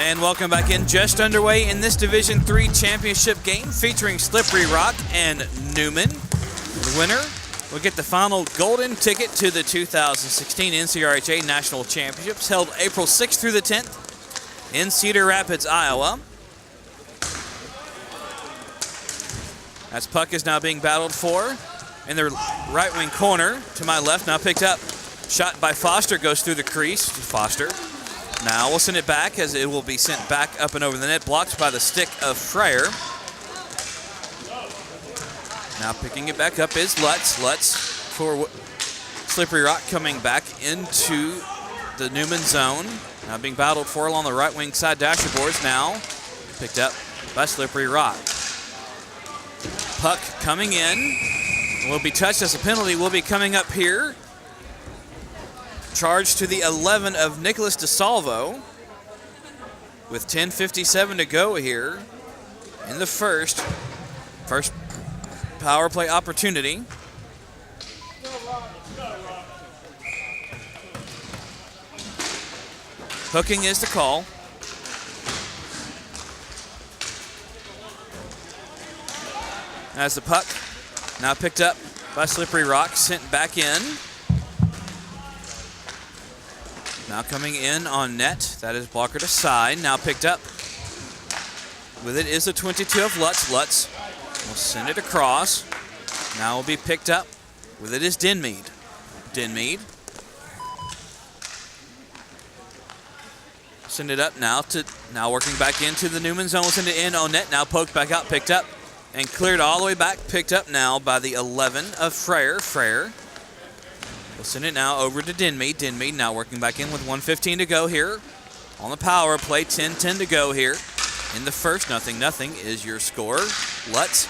And welcome back in. Just underway in this Division III championship game featuring SlipperyRock and Neumann. The winner will get the final golden ticket to the 2016 NCRHA National Championships held April 6th through the 10th in Cedar Rapids, Iowa. As puck is now being battled for in the right wing corner to my left, now picked up. Shot by Foster, goes through the crease. Foster. Now we'll send it back as it will be sent back up and over the net, blocked by the stick of Fryer. Now picking it back up is Lutz. Lutz for SlipperyRock coming back into the Neumann zone. Now being battled for along the right wing side dasher boards. Now picked up by SlipperyRock. Puck coming in. Will be touched as a penalty. Will be coming up here. Charge to the 11 of Nicholas DeSalvo with 10:57 to go here in the first power play opportunity. Hooking is the call. As the puck now picked up by SlipperyRock, sent back in. Now coming in on net, that is blocker to side, now picked up. With it is the 22 of Lutz. Lutz will send it across. Now will be picked up. With it is Denmead. Denmead. Send it up now working back into the Neumann zone. Will send it in on net, now poked back out, picked up, and cleared all the way back, picked up now by the 11 of Fryer. Fryer. We'll send it now over to Denmead. Denmead now working back in with 1:15 to go here on the power play. 10:10 to go here in the first. 0-0 is your score. Lutz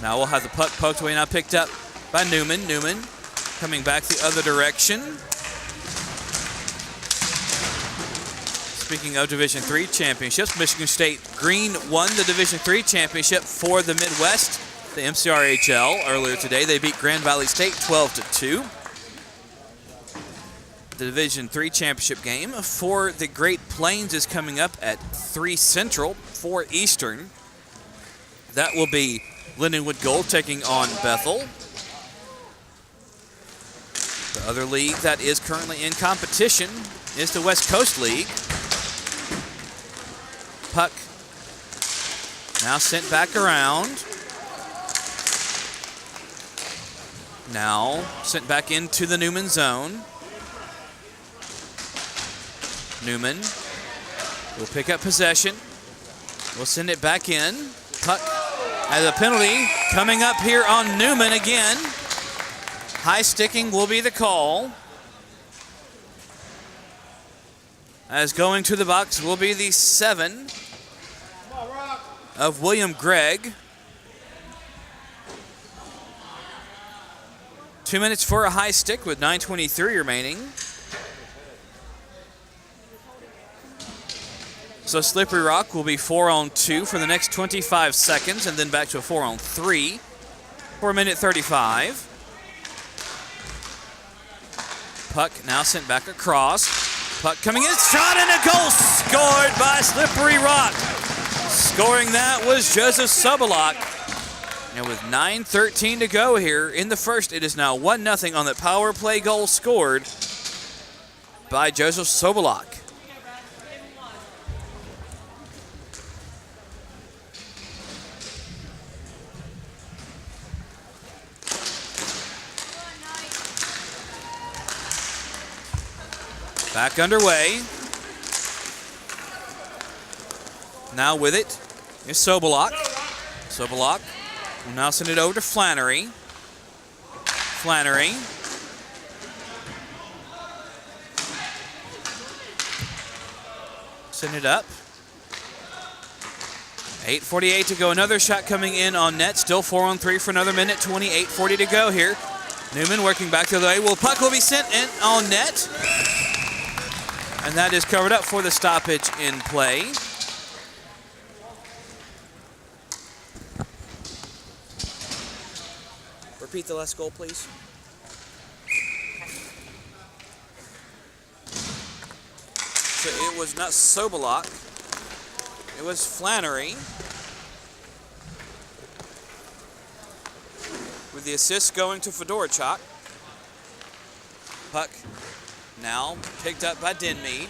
now will have the puck poked away, now picked up by Neumann. Neumann coming back the other direction. Speaking of Division III championships, Michigan State Green won the Division III championship for the Midwest, the MCRHL, earlier today. They beat Grand Valley State 12-2. The Division III championship game for the Great Plains is coming up at 3 Central, 4 Eastern. That will be Lindenwood Gold taking on Bethel. The other league that is currently in competition is the West Coast League. Puck now sent back around. Now sent back into the Neumann zone. Neumann will pick up possession. We'll send it back in. Puck as a penalty coming up here on Neumann again. High sticking will be the call. As going to the box will be the 7 of William Gregg. 2 minutes for a high stick with 9:23 remaining. So SlipperyRock will be 4-on-2 for the next 25 seconds and then back to a 4-on-3 for 1:35. Puck now sent back across. Puck coming in, shot and a goal scored by SlipperyRock. Scoring that was Joseph Sobolak. And with 9:13 to go here in the first, it is now 1-0 on the power play goal scored by Joseph Sobolak. Back underway. Now with it is Sobolak. Sobolak will now send it over to Flannery. Flannery. Send it up. 8:48 to go. Another shot coming in on net. Still 4-on-3 for another minute. 28:40 to go here. Neumann working back the other way. Well, puck will be sent in on net. And that is covered up for the stoppage in play. Repeat the last goal, please. So it was not Sobolak It was Flannery. With the assist going to Fedorchuk. Puck now picked up by Denmead.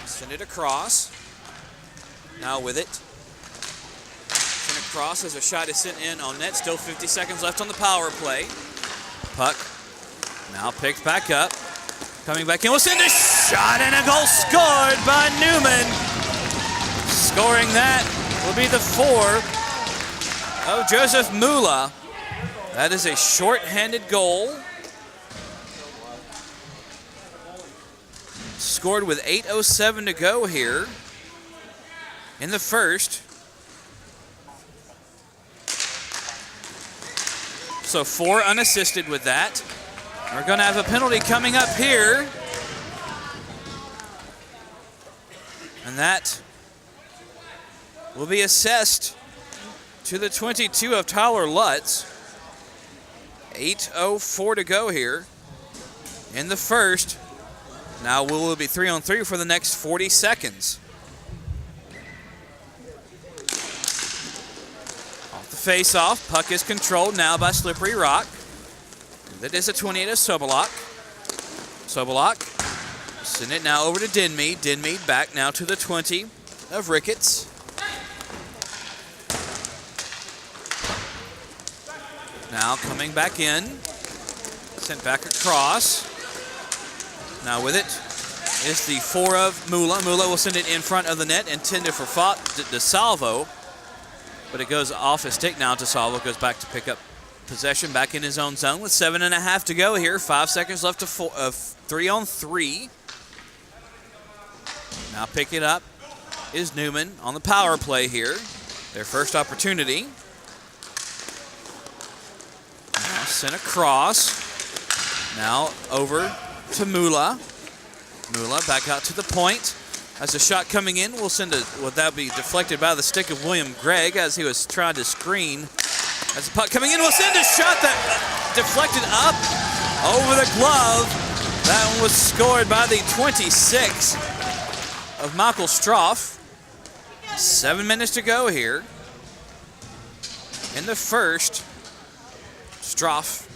Send it across. Now with it. Send it across as a shot is sent in on net. Still 50 seconds left on the power play. Puck now picked back up. Coming back in, we'll send a shot and a goal scored by Neumann. Scoring that will be the 4 of Joseph Mula. That is a short-handed goal. Scored with 8:07 to go here in the first. So 4 unassisted with that. We're going to have a penalty coming up here. And that will be assessed to the 22 of Tyler Lutz. 8:04 to go here in the first. Now we will be 3-on-3 for the next 40 seconds. Off the face-off, puck is controlled now by SlipperyRock. That is a 28 of Sobolok. Send it now over to Denmead. Denmead back now to the 20 of Ricketts. Now coming back in. Sent back across. Now with it is the 4 of Mula. Mula will send it in front of the net, intended for DeSalvo. But it goes off his stick now. DeSalvo goes back to pick up possession back in his own zone with 7.5 to go here. 5 seconds left to 3-on-3. Now pick it up is Neumann on the power play here. Their first opportunity. Now sent across. Now over to Mula. Mula back out to the point. As a shot coming in, we'll send that be deflected by the stick of William Gregg as he was trying to screen. As the puck coming in, we'll send a shot that deflected up over the glove. That one was scored by the 26 of Michael Stroff. 7 minutes to go here in the first. Stroff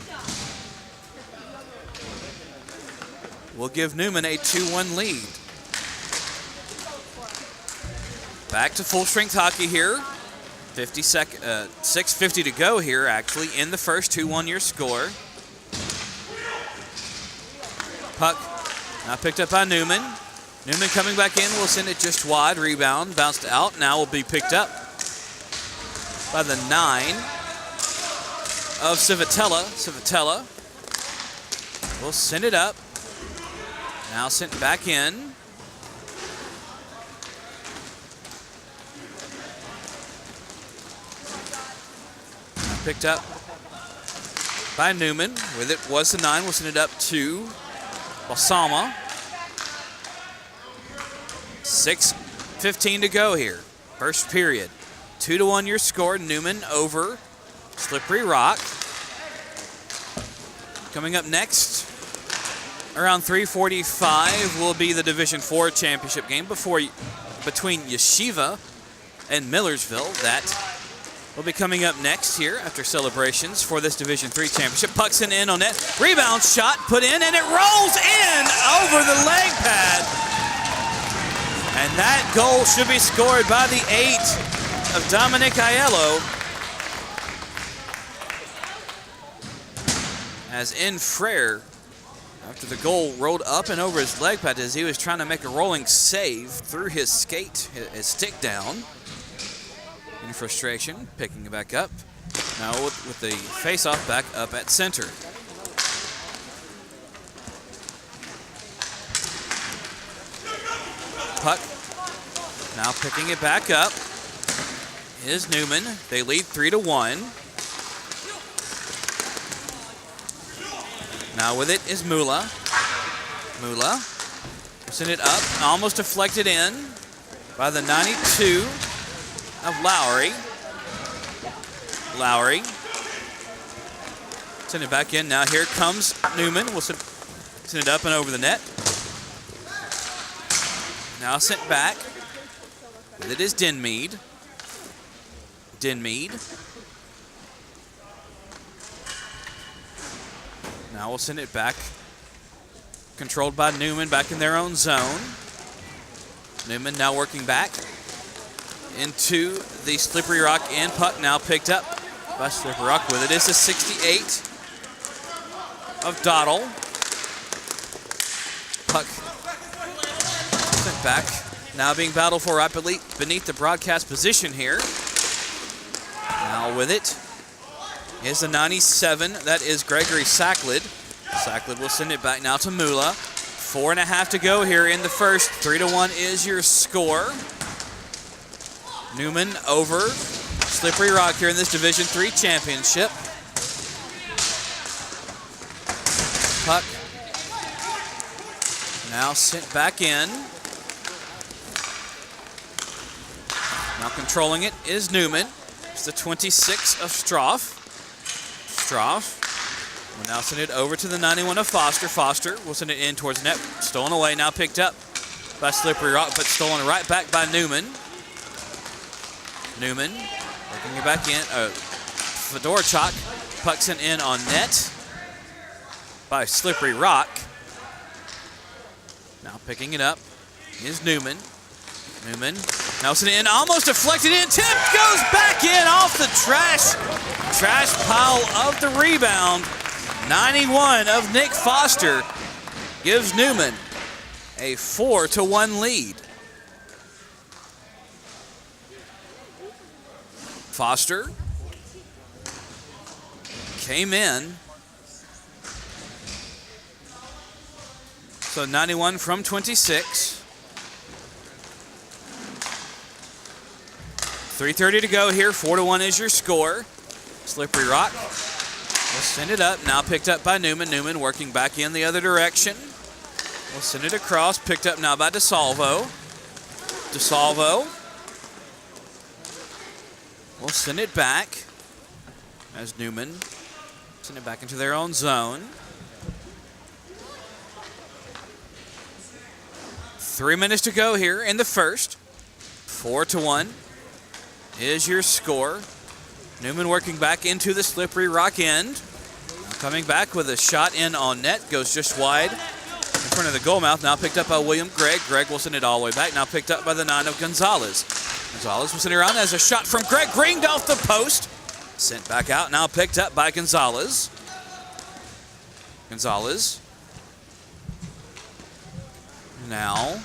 will give Neumann a 2-1 lead. Back to full-strength hockey here. 6:50 to go here, actually, in the first. 2-1 your score. Puck now picked up by Neumann. Neumann coming back in, will send it just wide. Rebound, bounced out. Now will be picked up by the 9 of Civitella. Civitella will send it up. Now sent back in. Now picked up by Neumann. With it was the 9. We'll send it up to Balsama. 6:15 to go here. First period. 2-1 your score. Neumann over SlipperyRock. Coming up next, around 3:45 will be the Division IV championship game between Yeshiva and Millersville. That will be coming up next here after celebrations for this Division III championship. Puck's in on net. Rebound shot put in, and it rolls in over the leg pad. And that goal should be scored by the 8 of Dominic Aiello. As in Frere, after the goal rolled up and over his leg pad as he was trying to make a rolling save, threw his stick down in frustration, picking it back up. Now with the face-off back up at center. Puck now picking it back up is Neumann. They lead 3-1. Now with it is Mula. Mula send it up, almost deflected in by the 92 of Lowry. Lowry send it back in. Now here comes Neumann. We'll send it up and over the net. Now sent back. With it is Denmead. Now we'll send it back. Controlled by Neumann, back in their own zone. Neumann now working back into the SlipperyRock, and puck now picked up by SlipperyRock. With it is a 68 of Dottle. Puck sent back. Now being battled for right beneath the broadcast position here. Now with it is the 97. That is Gregory Sacklid. Sacklid will send it back now to Mula. 4.5 to go here in the first. 3-1 is your score. Neumann over SlipperyRock here in this Division III championship. Puck now sent back in. Now controlling it is Neumann. It's the 26 of Stroff. Stroff will now send it over to the 91 of Foster. Foster will send it in towards net. Stolen away, now picked up by SlipperyRock, but stolen right back by Neumann. Neumann working it back in. Fedorchuk, puck sent in on net by SlipperyRock. Now picking it up is Neumann. Neumann now sent it in, almost deflected in. Tip goes back in off the trash pile of the rebound. 91 of Nick Foster gives Neumann a 4-1 lead. Foster came in. So 91 from 26. 3:30 to go here. 4-1 is your score. SlipperyRock will send it up. Now picked up by Neumann. Neumann working back in the other direction. We'll send it across. Picked up now by DeSalvo. DeSalvo will send it back as Neumann send it back into their own zone. 3 minutes to go here in the first. 4-1 is your score. Neumann working back into the SlipperyRock end. Coming back with a shot in on net. Goes just wide in front of the goal mouth. Now picked up by William Gregg. Gregg will send it all the way back. Now picked up by the 9 of Gonzalez. Gonzalez will send it around as a shot from Gregg. Ringed off the post. Sent back out. Now picked up by Gonzalez. Gonzalez. Now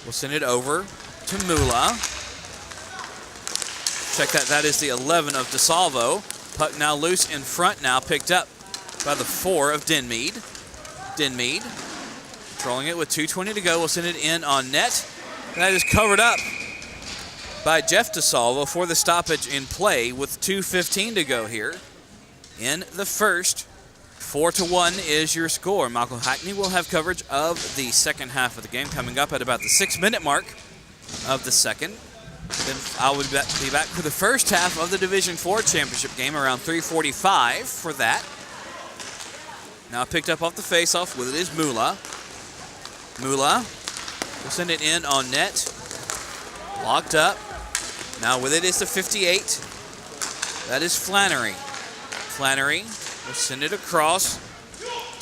we'll send it over to Mula. Check that. That is the 11 of DeSalvo. Puck now loose in front. Now picked up by the 4 of Denmead. Denmead controlling it with 2:20 to go. We'll send it in on net. That is covered up by Jeff DeSalvo for the stoppage in play with 2:15 to go here in the first. 4-1 is your score. Michael Hackney will have coverage of the second half of the game coming up at about the 6-minute mark of the second. Then I will be back for the first half of the Division IV championship game around 3:45 for that. Now picked up off the faceoff with it is Mula. Mula will send it in on net. Locked up. Now with it is the 58. That is Flannery. Flannery will send it across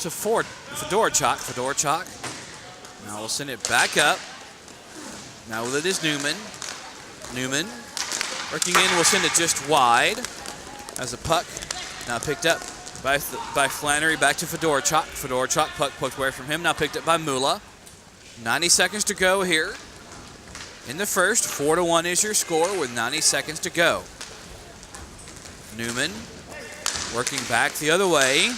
to Fedorchuk. Fedorchuk. Now we'll send it back up. Now with it is Neumann. Neumann working in, will send it just wide as a puck now picked up by Flannery back to Fedorchuk. Fedorchuk, puck poked away from him, now picked up by Mula. 90 seconds to go here in the first. 4-1 is your score with 90 seconds to go. Neumann working back the other way.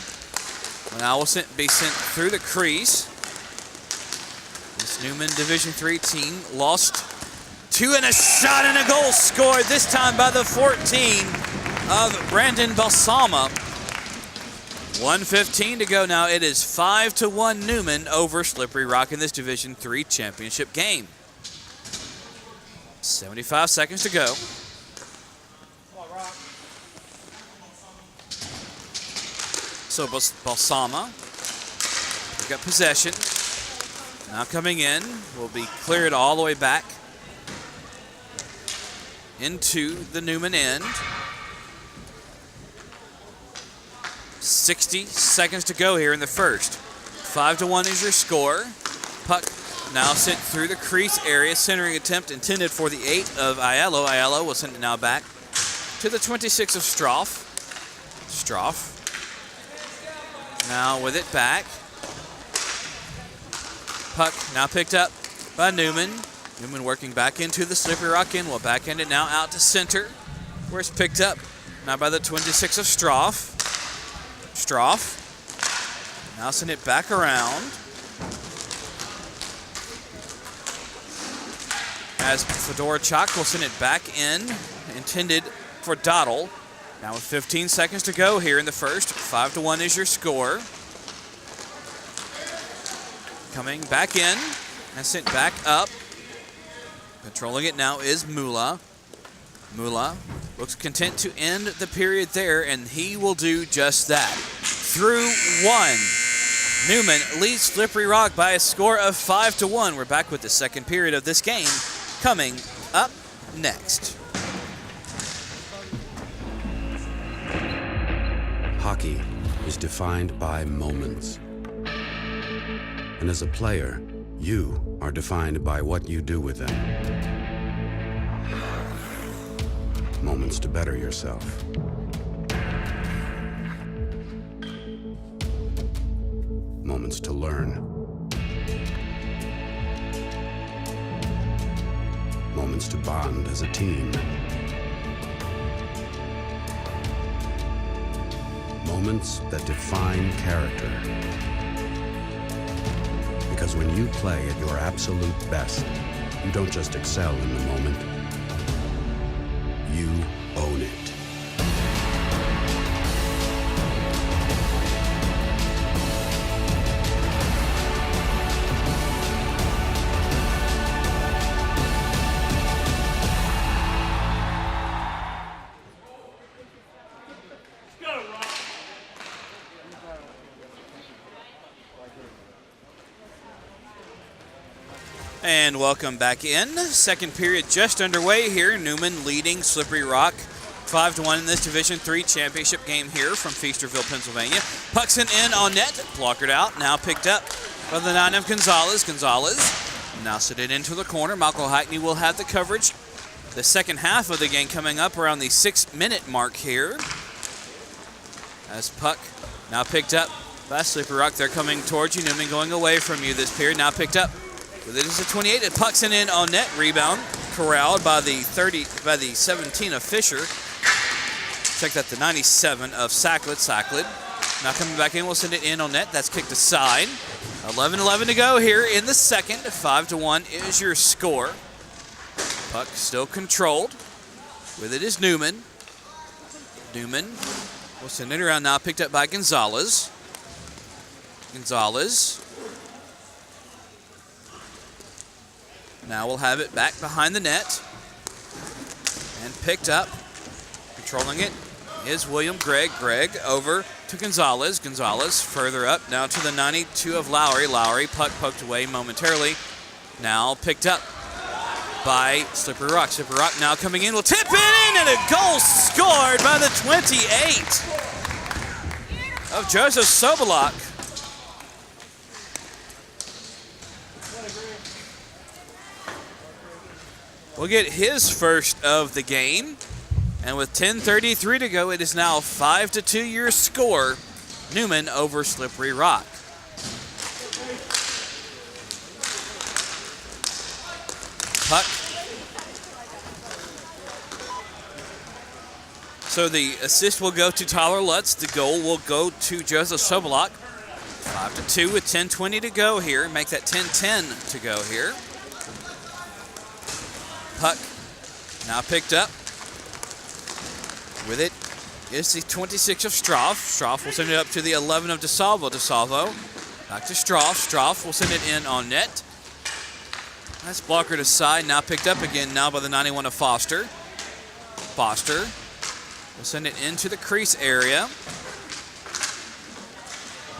Now will be sent through the crease. This Neumann Division III team lost 2 and a shot and a goal scored, this time by the 14 of Brandon Balsama. 1:15 to go now. It is 5-1 Neumann over SlipperyRock in this Division III championship game. 75 seconds to go. So Balsama pick up possession. Now coming in will be cleared all the way back into the Neumann end. 60 seconds to go here in the first. 5-1 is your score. Puck now sent through the crease area. Centering attempt intended for the 8 of Aiello. Aiello will send it now back to the 26 of Stroff. Stroff now with it back. Puck now picked up by Neumann. Neumann working back into the SlipperyRock end. Will backhand it now out to center, where it's picked up now by the 26 of Stroff. Stroff now send it back around. As Fedorchuk will send it back in, intended for Dottle. Now with 15 seconds to go here in the first. 5-1 is your score. Coming back in and sent back up. Controlling it now is Mula. Mula looks content to end the period there, and he will do just that. Through one. Neumann leads SlipperyRock by a score of 5-1. We're back with the second period of this game coming up next. Hockey is defined by moments. And as a player, you are defined by what you do with them. Moments to better yourself. Moments to learn. Moments to bond as a team. Moments that define character. Because when you play at your absolute best, you don't just excel in the moment, you own it. And welcome back in. Second period just underway here. Neumann leading SlipperyRock 5-1 in this Division III championship game here from Feasterville, Pennsylvania. Puck sent in on net, blockered out, now picked up by the 9 of Gonzalez. Gonzalez now sent it into the corner. Michael Hackney will have the coverage. The second half of the game coming up around the 6-minute mark here. As puck now picked up by SlipperyRock. They're coming towards you. Neumann going away from you this period. Now picked up. With it is a 28. It pucks in on net. Rebound corralled by the 17 of Fisher. Check that, the 97 of Sacklid. Sacklid now coming back in. We'll send it in on net. That's kicked aside. 11-11 to go here in the second. 5-1 is your score. Puck still controlled. With it is Neumann. Neumann will send it around now. Picked up by Gonzalez. Gonzalez. Now we'll have it back behind the net. And picked up. Controlling it is William Gregg. Gregg over to Gonzalez. Gonzalez further up now to the 92 of Lowry. Lowry, puck poked away momentarily. Now picked up by SlipperyRock. SlipperyRock now coming in. Will tip it in, and a goal scored by the 28 of Joseph Sobolak. We'll get his first of the game. And with 10:33 to go, it is now 5-2 your score. Neumann over SlipperyRock. Puck. So the assist will go to Tyler Lutz. The goal will go to Joseph Sobolak. 5-2 with 10:20 to go here. Make that 10-10 to go here. Puck now picked up. With it is the 26 of Stroff. Stroff will send it up to the 11 of DeSalvo. DeSalvo back to Stroff. Stroff will send it in on net. That's blockered aside. Now picked up again now by the 91 of Foster. Foster will send it into the crease area.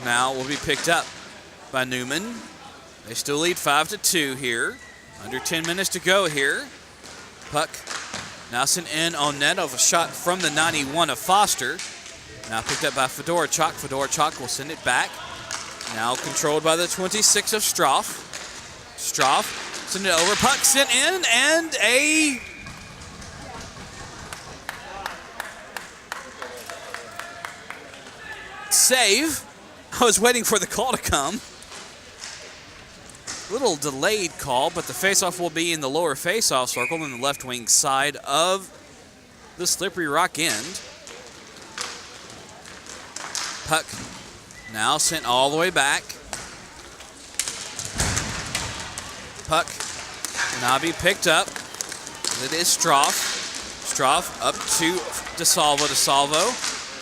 Now will be picked up by Neumann. They still lead 5-2 here. Under 10 minutes to go here. Puck Now sent in on net of a shot from the 91 of Foster. Now picked up by Fedorchuk. Fedorchuk will send it back. Now controlled by the 26 of Stroff. Stroff send it over. Puck sent in and a save. I was waiting for the call to come. Little delayed call, but the faceoff will be in the lower faceoff circle in the left wing side of the SlipperyRock end. Puck now sent all the way back. Puck now be picked up. It is Stroff. Stroff up to DeSalvo. DeSalvo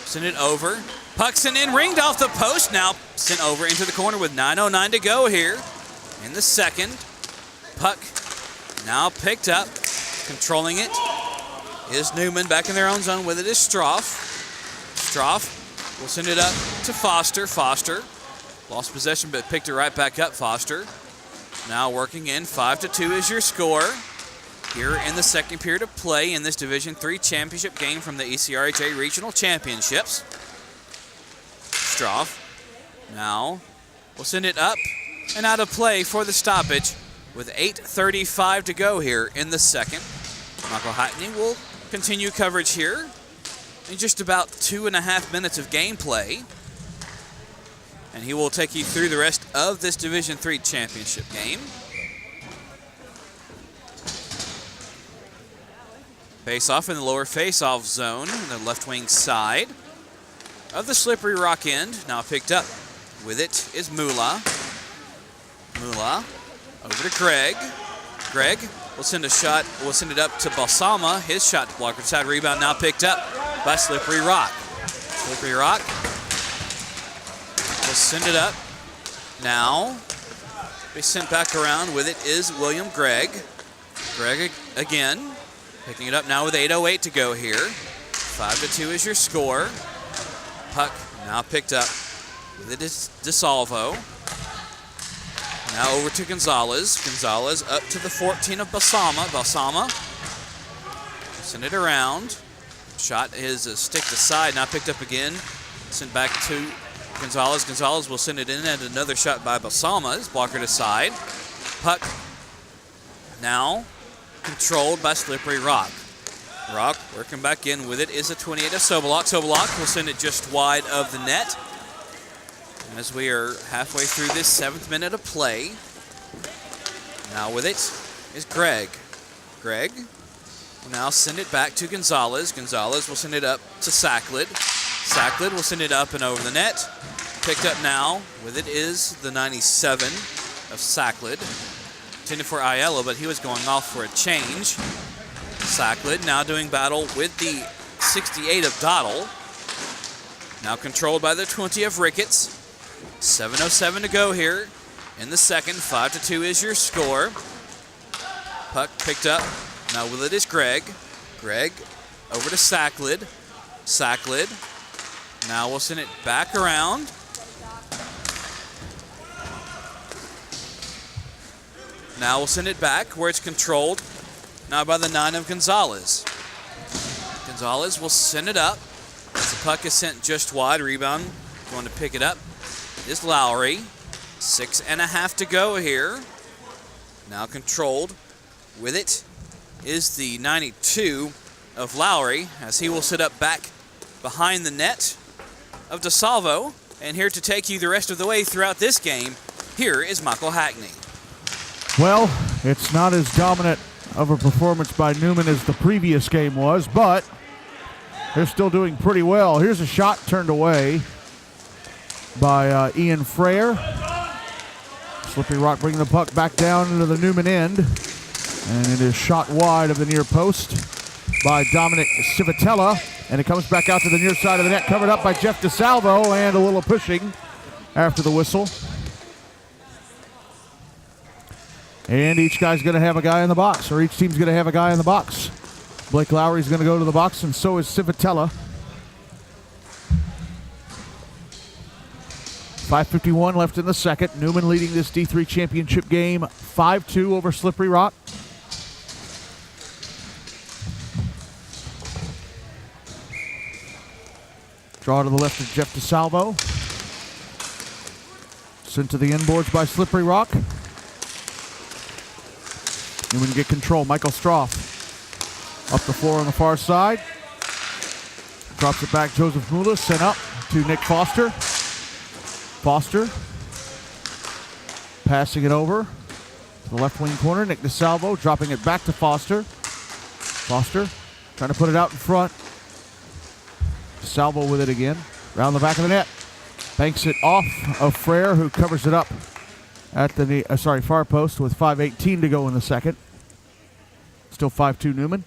send it over. Puck sent in, ringed off the post. Now sent over into the corner with 9:09 to go here in the second. Puck now picked up. Controlling it is Neumann. Back in their own zone with it is Stroff. Stroff will send it up to Foster. Foster lost possession but picked it right back up. Foster now working in. 5-2 is your score here in the second period of play in this Division III championship game from the ECRHA Regional Championships. Stroff now will send it up and out of play for the stoppage with 8:35 to go here in the second. Michael Hackney will continue coverage here in just about 2.5 minutes of gameplay. And he will take you through the rest of this Division III championship game. Face-off in the lower face-off zone in the left wing side of the SlipperyRock end. Now picked up with it is Mula. Mula over to Greg. Greg will send a shot, will send it up to Balsama. His shot blocker side rebound now picked up by SlipperyRock. SlipperyRock will send it up. Now be sent back around with it is William Gregg. Gregg again, picking it up now with 8:08 to go here. 5-2 is your score. Puck now picked up with it is DeSalvo. Now over to Gonzalez. Gonzalez up to the 14 of Balsama. Balsama send it around. Shot is a stick to side. Now picked up again. Sent back to Gonzalez. Gonzalez will send it in and another shot by Balsama. Is blocker to side. Puck now controlled by SlipperyRock. Rock working back in with it is a 28 of Sobolok. Sobolok will send it just wide of the net. As we are halfway through this 7th minute of play. Now with it is Gregg. Gregg will now send it back to Gonzalez. Gonzalez will send it up to Sacklid. Sacklid will send it up and over the net. Picked up now with it is the 97 of Sacklid. Intended for Aiello, but he was going off for a change. Sacklid now doing battle with the 68 of Dottle. Now controlled by the 20 of Ricketts. 7:07 to go here in the second. 5-2 is your score. Puck picked up. Now with it is Gregg. Gregg over to Sacklid. Sacklid now we'll send it back around. Now we'll send it back where it's controlled now by the 9 of Gonzalez. Gonzalez will send it up as the puck is sent just wide. Rebound going to pick it up is Lowry. 6.5 to go here. Now controlled with it is the 92 of Lowry as he will sit up back behind the net of DeSalvo. And here to take you the rest of the way throughout this game, here is Michael Hackney. Well, it's not as dominant of a performance by Neumann as the previous game was, but they're still doing pretty well. Here's a shot turned away by Ian Frere. SlipperyRock bringing the puck back down into the Neumann end. And it is shot wide of the near post by Dominic Civitella. And it comes back out to the near side of the net, covered up by Jeff DeSalvo, and a little pushing after the whistle. And each guy's going to have a guy in the box, or each team's going to have a guy in the box. Blake Lowry's going to go to the box, and so is Civitella. 5:51 left in the second. Neumann leading this D3 championship game 5-2 over SlipperyRock. Draw to the left of Jeff DeSalvo. Sent to the inboards by SlipperyRock. Neumann get control. Michael Stroff up the floor on the far side. Drops it back. Joseph Moulis sent up to Nick Foster. Foster passing it over to the left wing corner. Nick DeSalvo dropping it back to Foster. Foster trying to put it out in front. DeSalvo with it again. Round the back of the net. Banks it off of Frere, who covers it up at the far post with 5:18 to go in the second. Still 5-2 Neumann.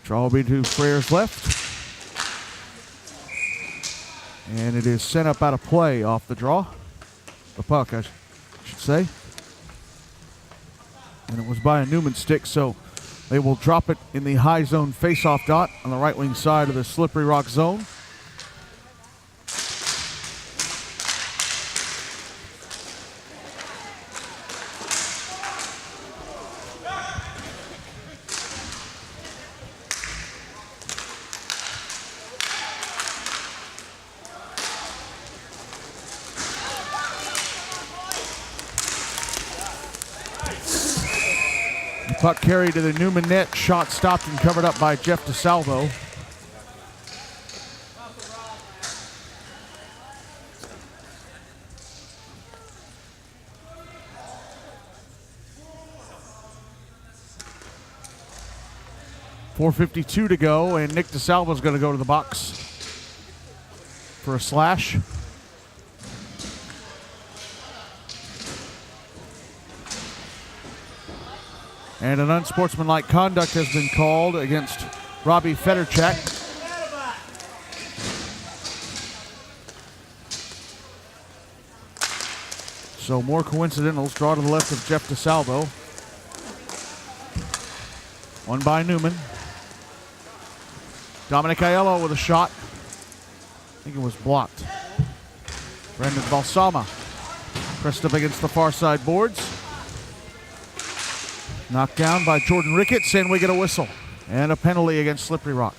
Draw will be to Frere's left. And it is sent up out of play off the draw. The puck, I should say. And it was by a Neumann stick, so they will drop it in the high zone face-off dot on the right wing side of the SlipperyRock zone. Puck carried to the Neumann net. Shot stopped and covered up by Jeff DeSalvo. .452 to go, and Nick DeSalvo's going to go to the box for a slash. And an unsportsmanlike conduct has been called against Robbie Federchak. So more coincidentals. Draw to the left of Jeff DeSalvo. One by Neumann. Dominic Aiello with a shot. I think it was blocked. Brandon Balsama pressed up against the far side boards. Knocked down by Jordan Ricketts, and we get a whistle. And a penalty against SlipperyRock.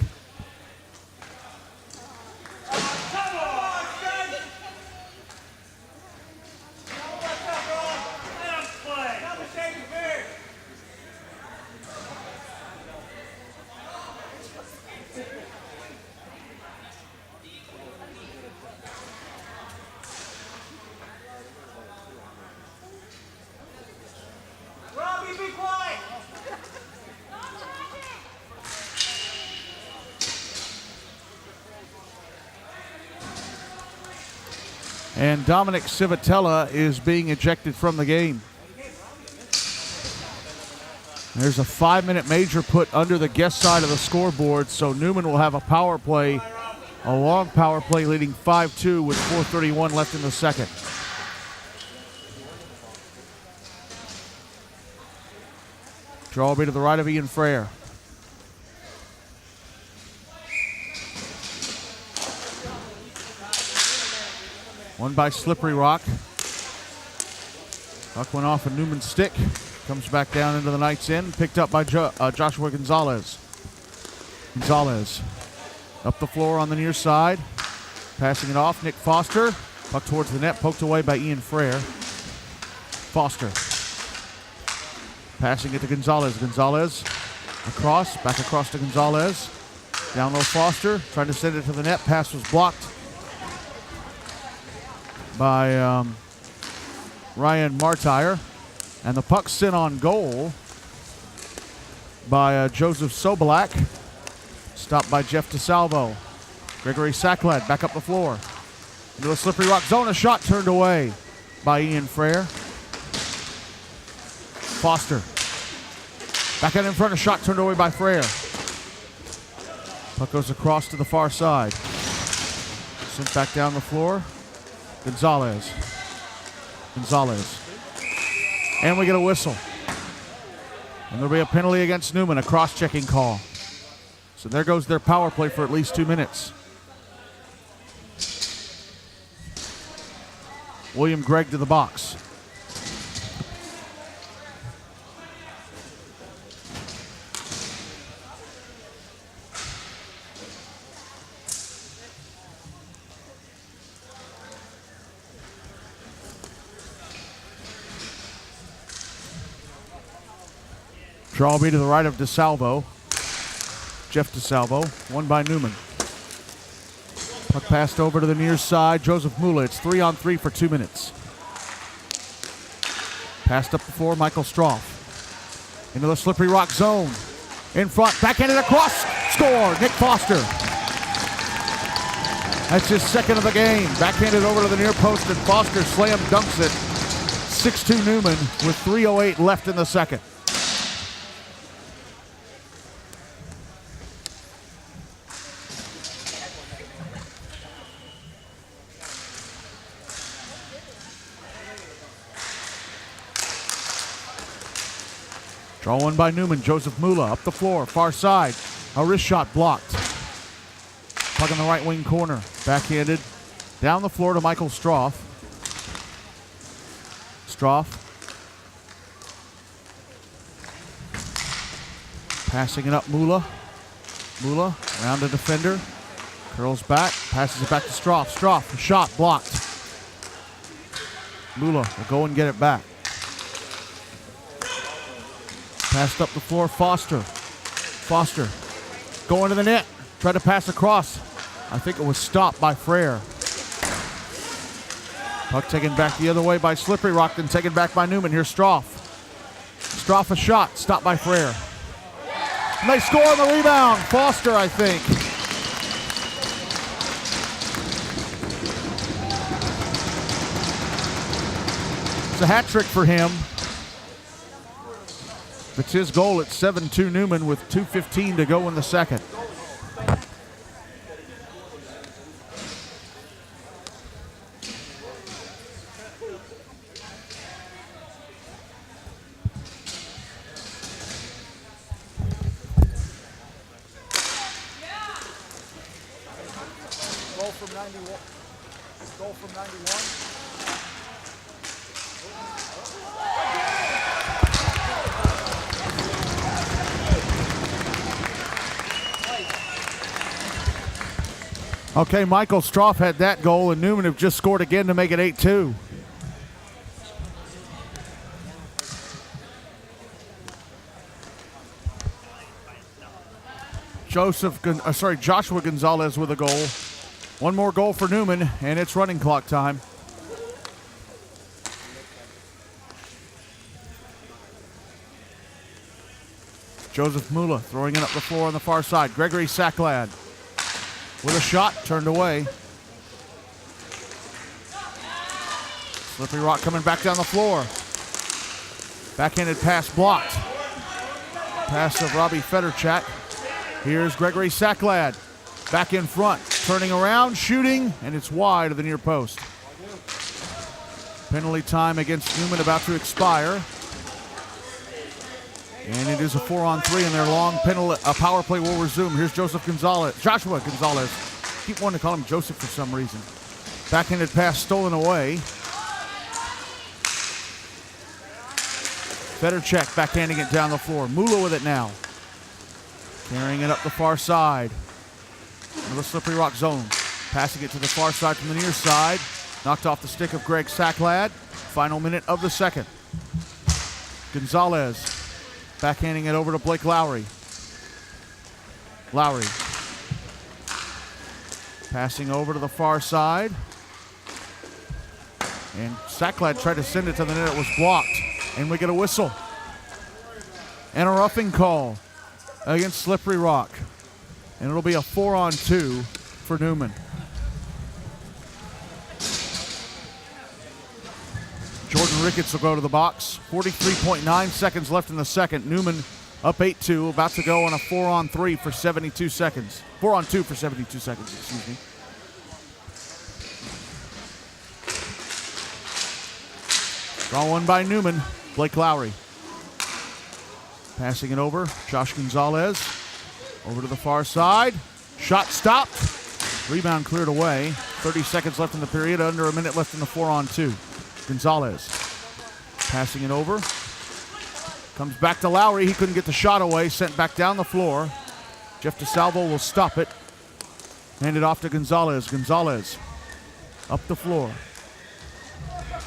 And Dominic Civitella is being ejected from the game. There's a 5-minute major put under the guest side of the scoreboard, so Neumann will have a power play, a long power play leading 5-2 with 4:31 left in the second. Draw will be to the right of Ian Frere. One by SlipperyRock. Puck went off a Neumann stick. Comes back down into the Knights' end. Picked up by Joshua Gonzalez. Gonzalez up the floor on the near side. Passing it off. Nick Foster. Puck towards the net. Poked away by Ian Frere. Foster. Passing it to Gonzalez. Gonzalez across. Back across to Gonzalez. Down low Foster. Trying to send it to the net. Pass was blocked by Ryan Martire. And the puck sent on goal by Joseph Sobolak. Stopped by Jeff DeSalvo. Gregory Sacklad back up the floor. Into a SlipperyRock zone. A shot turned away by Ian Frere. Foster. Back out in front. A shot turned away by Frere. Puck goes across to the far side. Sent back down the floor. Gonzalez. Gonzalez. And we get a whistle. And there'll be a penalty against Neumann, a cross-checking call. So there goes their power play for at least 2 minutes. William Gregg to the box. Draw will be to the right of DeSalvo. Jeff DeSalvo, won by Neumann. Puck passed over to the near side. Joseph Mula. It's 3-on-3 for 2 minutes. Passed up the floor, Michael Stroff. Into the Slippery Rock zone. In front, backhanded across. Score, Nick Foster. That's his second of the game. Backhanded over to the near post, and Foster slam dunks it. 6-2 Neumann with 3:08 left in the second. Draw one by Neumann. Joseph Mula up the floor, far side. A wrist shot blocked. Puck in the right wing corner. Backhanded down the floor to Michael Stroff. Stroff. Passing it up Mula. Mula around the defender. Curls back. Passes it back to Stroff. Stroff, a shot blocked. Mula will go and get it back. Passed up the floor, Foster. Foster going to the net. Tried to pass across. I think it was stopped by Frere. Puck taken back the other way by Slippery Rock, then taken back by Neumann. Here's Stroff. Stroff a shot, stopped by Frere. And they score on the rebound. Foster, I think. It's a hat trick for him. It's his goal. It's 7-2 Neumann with 2:15 to go in the second. Goal from 91. Goal from 91. Okay, Michael Stroff had that goal, and Neumann have just scored again to make it 8-2. Joshua Gonzalez with a goal. One more goal for Neumann, and it's running clock time. Joseph Mula throwing it up the floor on the far side. Gregory Sacklad with a shot turned away. Slippery Rock coming back down the floor. Backhanded pass blocked. Pass of Robbie Federchak. Here's Gregory Sacklad. Back in front. Turning around, shooting, and it's wide of the near post. Penalty time against Neumann about to expire. And it is a 4-on-3, and their long power play will resume. Here's Joshua Gonzalez. Keep wanting to call him Joseph for some reason. Backhanded pass stolen away. Federchek backhanding it down the floor. Mula with it now. Carrying it up the far side. Into the Slippery Rock zone. Passing it to the far side from the near side. Knocked off the stick of Greg Sacklad. Final minute of the second. Gonzalez backhanding it over to Blake Lowry. Lowry. Passing over to the far side. And Sacklad tried to send it to the net. It was blocked. And we get a whistle. And a roughing call against Slippery Rock. And it'll be a 4-on-2 for Neumann. Jordan Ricketts will go to the box. 43.9 seconds left in the second. Neumann up 8-2, about to go on a 4-on-3 for 72 seconds. 4-on-2 for 72 seconds, excuse me. Draw one by Neumann. Blake Lowry. Passing it over. Josh Gonzalez. Over to the far side. Shot stopped. Rebound cleared away. 30 seconds left in the period. Under a minute left in the 4-on-2. Gonzalez. Passing it over. Comes back to Lowry. He couldn't get the shot away. Sent back down the floor. Jeff DeSalvo will stop it. Hand it off to Gonzalez. Gonzalez up the floor.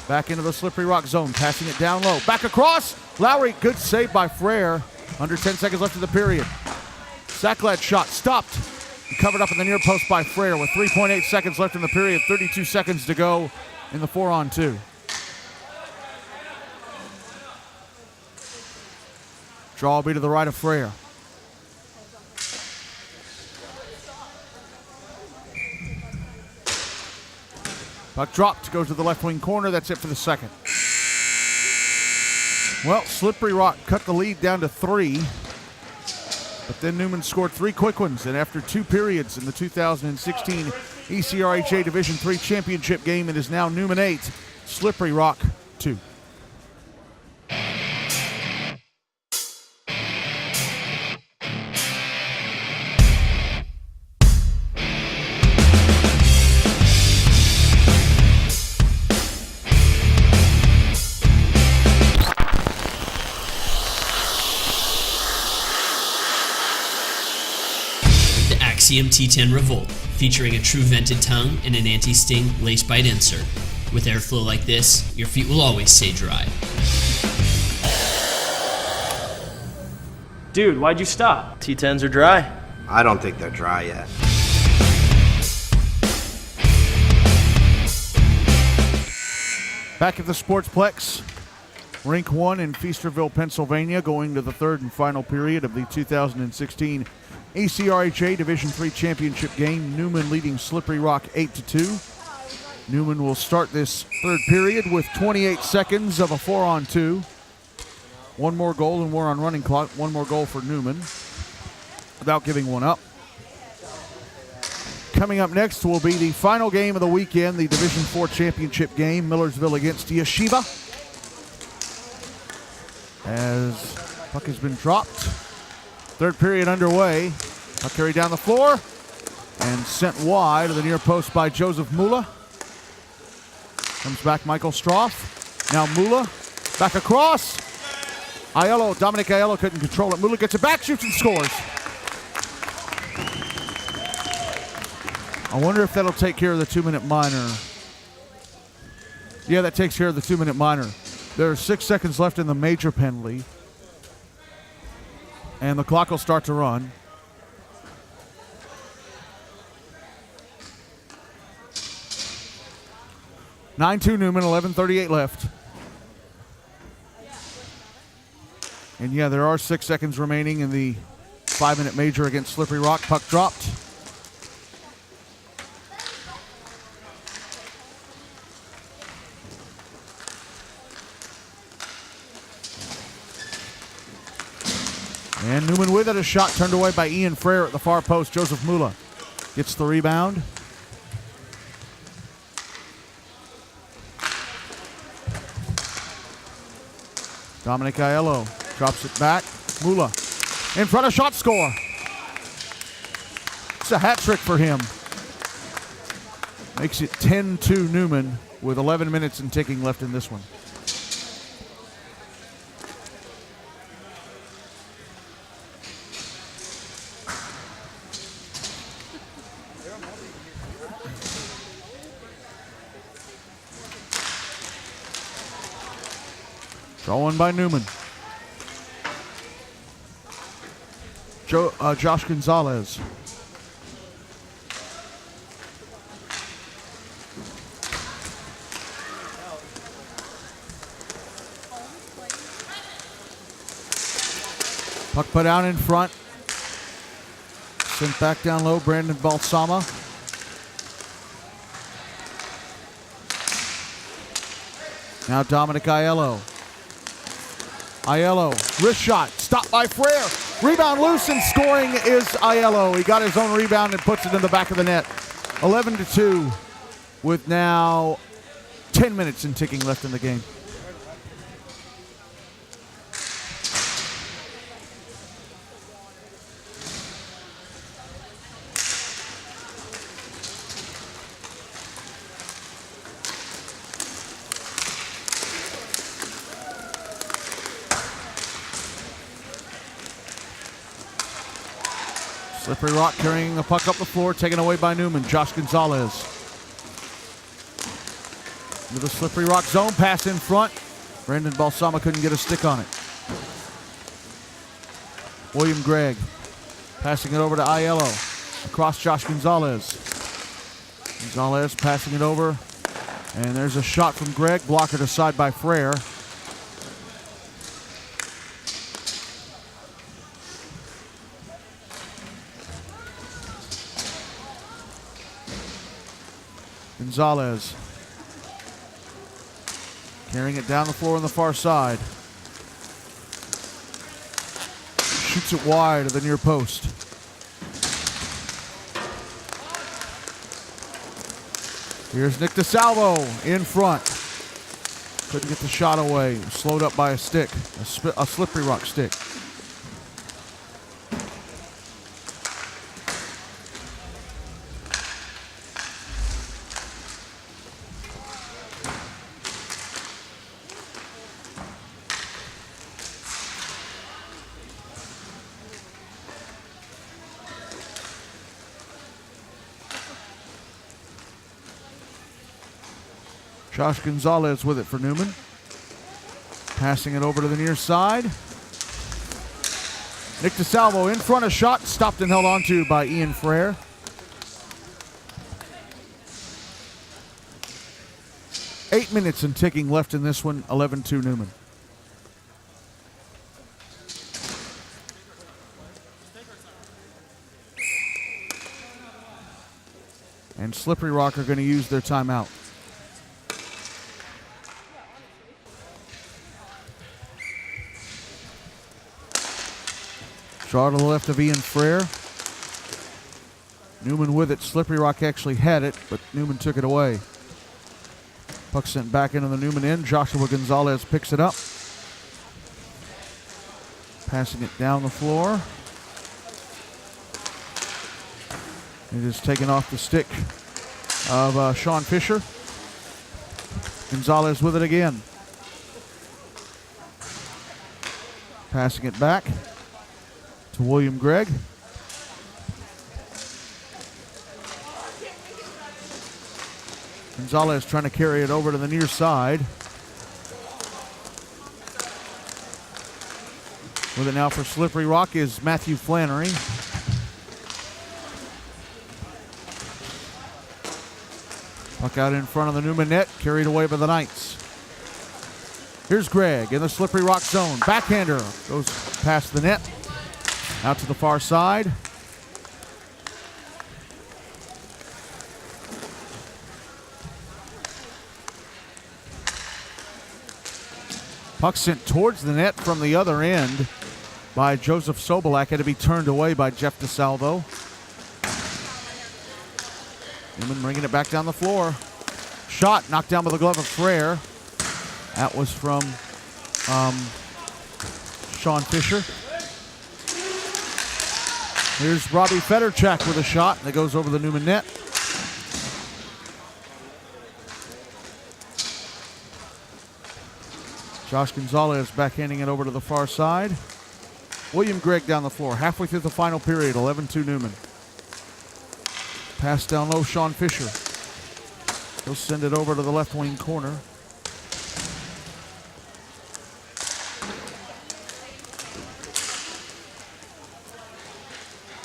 Back into the Slippery Rock zone. Passing it down low. Back across. Lowry. Good save by Frere. Under 10 seconds left in the period. Sacklad shot stopped and covered up in the near post by Frere with 3.8 seconds left in the period, 32 seconds to go in the 4-on-2. Draw will be to the right of Frere. Puck dropped, goes to the left wing corner. That's it for the second. Well, SlipperyRock cut the lead down to 3, but then Neumann scored 3 quick ones, and after 2 periods in the 2016 ECRHA Division III Championship game, it is now Neumann 8, SlipperyRock 2. Axiom T10 Revolt, featuring a true vented tongue and an anti-sting lace bite insert. With airflow like this, your feet will always stay dry. Dude, why'd you stop? T10s are dry. I don't think they're dry yet. Back at the Sportsplex, Rink 1 in Feasterville, Pennsylvania, going to the third and final period of the 2016 ECRHA Division III Championship game. Neumann leading SlipperyRock 8-2. Neumann will start this third period with 28 seconds of a 4-on-2. One more goal and we're on running clock. One more goal for Neumann without giving one up. Coming up next will be the final game of the weekend, the Division IV Championship game, Millersville against Yeshiva. As puck has been dropped. Third period underway. Puck carried down the floor and sent wide to the near post by Joseph Mula. Comes back Michael Stroff. Now Mula back across. Dominic Aiello couldn't control it. Mula gets it back, shoots and scores. I wonder if that'll take care of the 2-minute minor. Yeah, that takes care of the 2-minute minor. There are 6 seconds left in the major penalty. And the clock will start to run. (9-2) Neumann, 11:38 left. And yeah, there are 6 seconds remaining in the 5-minute major against SlipperyRock. Puck dropped. And Neumann with it, a shot turned away by Ian Frere at the far post. Joseph Mula gets the rebound. Dominic Aiello drops it back. Mula in front of shot score. It's a hat trick for him. Makes it 10-2 Neumann with 11 minutes and ticking left in this one. Draw one by Neumann. Josh Gonzalez. Puck put out in front. Sent back down low, Brandon Balsama. Now Dominic Aiello. Aiello, wrist shot, stopped by Frere. Rebound loose and scoring is Aiello. He got his own rebound and puts it in the back of the net. 11-2 with now 10 minutes and ticking left in the game. SlipperyRock carrying the puck up the floor, taken away by Neumann. Josh Gonzalez. With a SlipperyRock zone, pass in front. Brandon Balsama couldn't get a stick on it. William Gregg passing it over to Aiello. Across Josh Gonzalez. Gonzalez passing it over. And there's a shot from Gregg. Blocker to side by Frere. Gonzalez carrying it down the floor on the far side. Shoots it wide of the near post. Here's Nick DeSalvo in front. Couldn't get the shot away. Slowed up by a stick, a SlipperyRock stick. Josh Gonzalez with it for Neumann. Passing it over to the near side. Nick DeSalvo in front, a shot stopped and held onto by Ian Frere. Eight minutes and ticking left in this one, 11-2 Neumann. And SlipperyRock are going to use their timeout. Draw to the left of Ian Frere. Neumann with it. SlipperyRock actually had it, but Neumann took it away. Puck sent back into the Neumann end. Joshua Gonzalez picks it up. Passing it down the floor. It is taken off the stick of Sean Fisher. Gonzalez with it again. Passing it back to William Gregg. Gonzalez trying to carry it over to the near side. With it now for SlipperyRock is Matthew Flannery. Puck out in front of the Neumann net, carried away by the Knights. Here's Gregg in the SlipperyRock zone. Backhander goes past the net. Out to the far side. Puck sent towards the net from the other end by Joseph Sobolak. Had to be turned away by Jeff DeSalvo. Neumann bringing it back down the floor. Shot knocked down by the glove of Frere. That was from Sean Fisher. Here's Robbie Federchak with a shot that goes over the Neumann net. Josh Gonzalez backhanding it over to the far side. William Gregg down the floor. Halfway through the final period, 11-2 Neumann. Pass down low, Sean Fisher. He'll send it over to the left wing corner.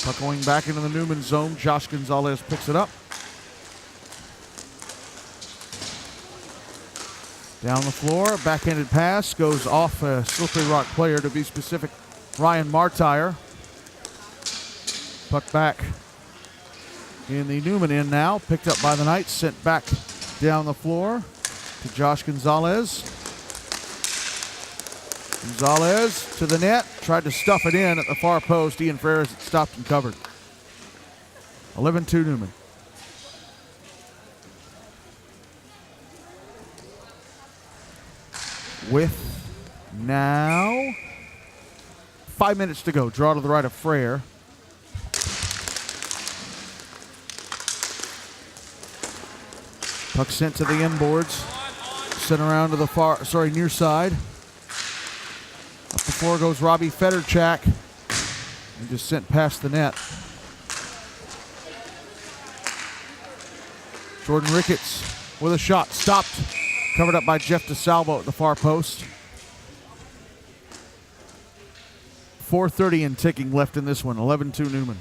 Puck going back into the Neumann zone. Josh Gonzalez picks it up. Down the floor, backhanded pass goes off a SlipperyRock player, to be specific, Ryan Martire. Puck back in the Neumann end now, picked up by the Knights, sent back down the floor to Josh Gonzalez. Gonzalez to the net, tried to stuff it in at the far post. Ian Frere has stopped and covered. 11-2 Neumann. With now 5 minutes to go. Draw to the right of Frere. Puck sent to the inboards. Sent around to the near side. Up the floor goes Robbie Federchak. And just sent past the net. Jordan Ricketts with a shot. Stopped. Covered up by Jeff DeSalvo at the far post. 4:30 and ticking left in this one. 11-2 Neumann.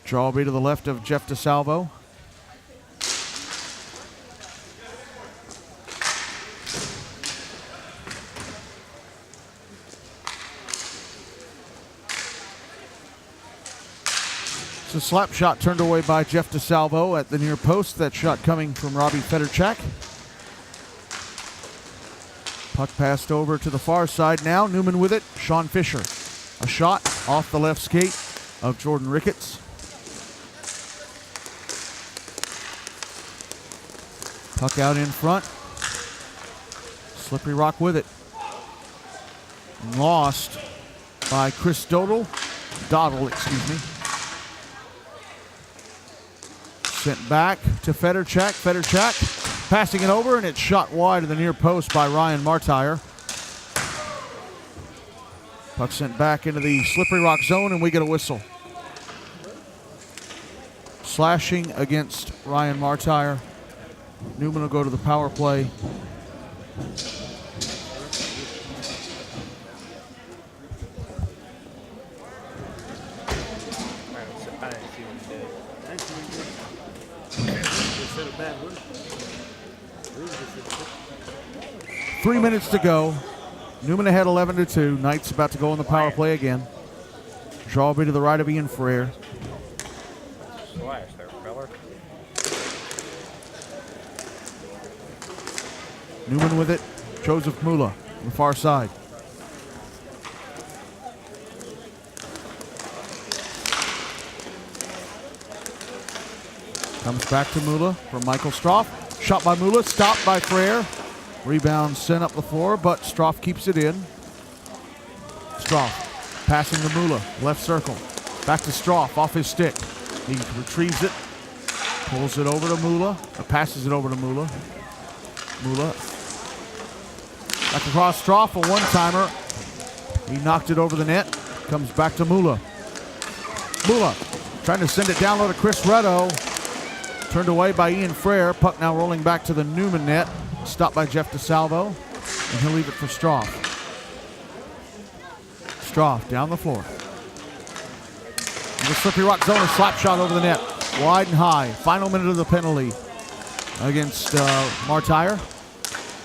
Draw will be to the left of Jeff DeSalvo. It's a slap shot turned away by Jeff DeSalvo at the near post. That shot coming from Robbie Federchak. Puck passed over to the far side now. Neumann with it. Sean Fisher. A shot off the left skate of Jordan Ricketts. Puck out in front. SlipperyRock with it. Lost by Chris Doddle, excuse me. Sent back to Federchak. Federchak passing it over, and it's shot wide of the near post by Ryan Martire. Puck sent back into the SlipperyRock zone, and we get a whistle. Slashing against Ryan Martire. Neumann will go to the power play. Three minutes to go. Neumann ahead 11-2. Knight's about to go on the power play again. Draw will be to the right of Ian Frere. Slash there, feller. Neumann with it. Joseph Mula on the far side. Comes back to Mula from Michael Stroff. Shot by Mula, stopped by Frere. Rebound sent up the floor, but Stroff keeps it in. Stroff passing to Mula, left circle. Back to Stroff, off his stick. He retrieves it, pulls it over to Mula, or passes it over to Mula. Mula back across Stroff, a one-timer. He knocked it over the net. Comes back to Mula. Mula trying to send it down low to Chris Retto. Turned away by Ian Frere. Puck now rolling back to the Neumann net. Stopped by Jeff DeSalvo. And he'll leave it for Stroff. Stroff down the floor. In the SlipperyRock zone, a slap shot over the net. Wide and high. Final minute of the penalty against Martire.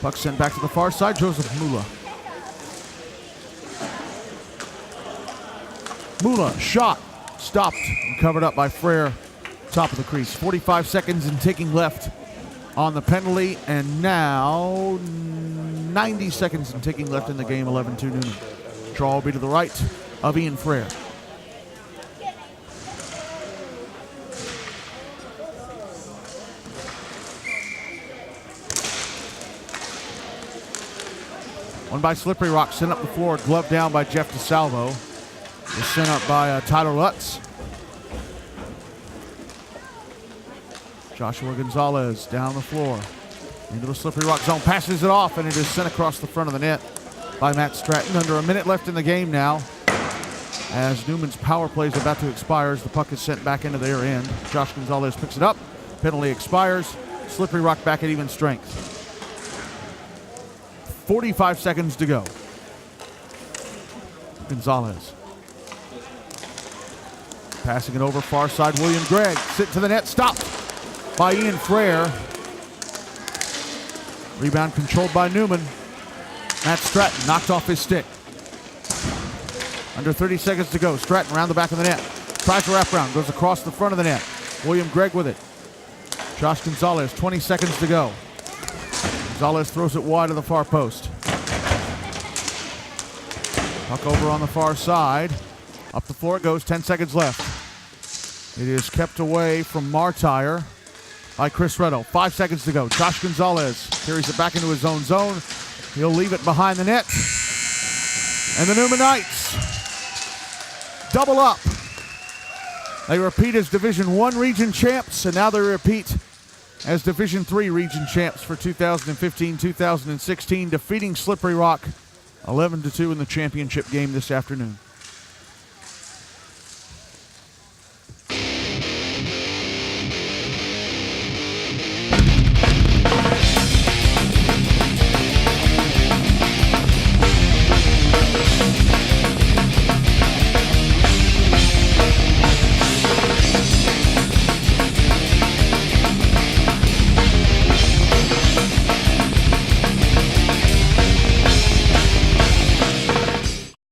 Puck sent back to the far side. Joseph Mula. Mula, shot. Stopped and covered up by Frere. Top of the crease. 45 seconds and ticking left on the penalty. And now 90 seconds and ticking left in the game. 11-2 Neumann. Draw will be to the right of Ian Frere. One by SlipperyRock, sent up the floor, glove down by Jeff DeSalvo. Was sent up by Tyler Lutz. Joshua Gonzalez down the floor. Into the SlipperyRock zone, passes it off, and it is sent across the front of the net by Matt Stratton. Under a minute left in the game now. As Newman's power play is about to expire, as the puck is sent back into their end. Josh Gonzalez picks it up. Penalty expires. SlipperyRock back at even strength. 45 seconds to go. Gonzalez. Passing it over far side. William Gregg. Sit to the net. Stopped by Ian Frere. Rebound controlled by Neumann. Matt Stratton knocked off his stick. Under 30 seconds to go. Stratton around the back of the net. Tries to wrap around. Goes across the front of the net. William Gregg with it. Josh Gonzalez. 20 seconds to go. Gonzalez throws it wide of the far post. Puck over on the far side. Up the floor it goes. 10 seconds left. It is kept away from Martire by Chris Retto. 5 seconds to go. Josh Gonzalez carries it back into his own zone. He'll leave it behind the net. And the Neumann Knights double up. They repeat as Division I region champs, and now they repeat as Division III region champs for 2015-2016, defeating SlipperyRock 11-2 in the championship game this afternoon.